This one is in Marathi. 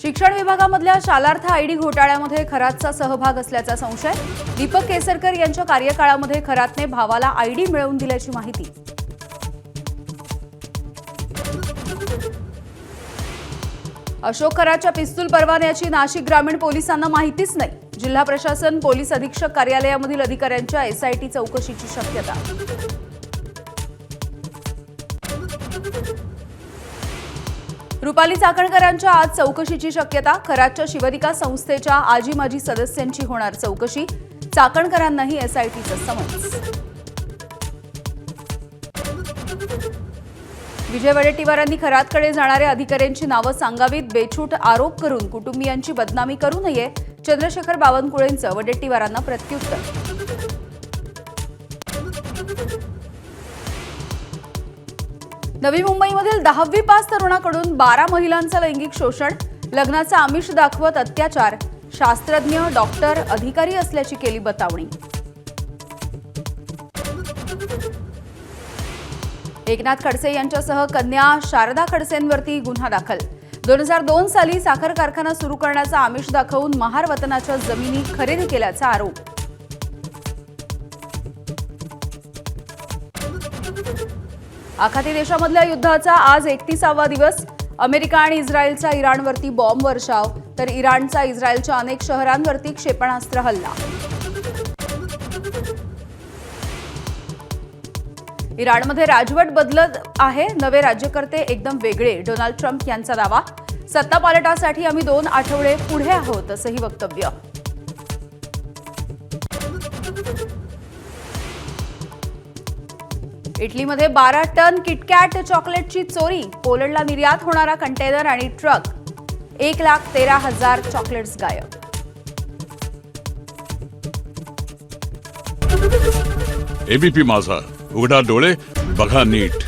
शिक्षण विभागामधल्या शालार्थ आयडी घोटाळ्यामध्ये खरातचा सहभाग असल्याचा संशय। दीपक केसरकर यांच्या कार्यकाळामध्ये खरातने भावाला आयडी मिळवून दिल्याची माहिती। अशोक खरातच्या पिस्तूल परवान्याची नाशिक ग्रामीण पोलिसांना माहितीच नाही। जिल्हा प्रशासन पोलीस अधीक्षक कार्यालयामधील अधिकाऱ्यांच्या एसआयटी चौकशीची शक्यता। रुपाली चाकणकरांच्या आज चौकशीची शक्यता। खरातच्या शिवरिका संस्थेच्या आजी माजी सदस्यांची होणार चौकशी। चाकणकरांनाही एसआयटीचं समन्स। विजय वडेट्टीवारांनी खरातकडे जाणाऱ्या अधिकाऱ्यांची नावं सांगावीत। बेछूट आरोप करून कुटुंबियांची बदनामी करू नये। चंद्रशेखर बावनकुळेंचं वडेट्टीवारांना प्रत्युत्तर। नवी मुंबईमधील 10वी पास तरुणाकडून 12 महिलांचं लैंगिक शोषण। लग्नाचा आमिष दाखवत अत्याचार। शास्त्रज्ञ, डॉक्टर, अधिकारी असल्याची केली बतावणी। एकनाथ खडसे यांच्यासह कन्या शारदा खडसेंवरती गुन्हा दाखल। 2002 साली साखर कारखाना सुरू करण्याचा आमिष दाखवून महार वतनाच्या जमिनी खरेदी केल्याचा आरोप। आखाती देशामधल्या युद्धाचा आज 31वा दिवस। अमेरिका आणि इस्रायलचा इराणवरती बॉम्ब वर्षाव, तर इराणचा इस्रायलच्या अनेक शहरांवरती क्षेपणास्त्र हल्ला। इराणमध्ये राजवट बदलत आहे। नवे राज्यकर्ते एकदम वेगळे। डोनाल्ड ट्रम्प यांचा दावा। सत्ता पालटासाठी आम्ही 2 आठवडे पुढे आहोत, असंही वक्तव्य। इटलीमध्ये 12 टन किटकॅट चॉकलेटची चोरी। पोलंडला निर्यात होणारा कंटेनर आणि ट्रक। 1,13,000 चॉकलेट्स गायब। एबीपी माझा, उघडा डोळे बघा नीट।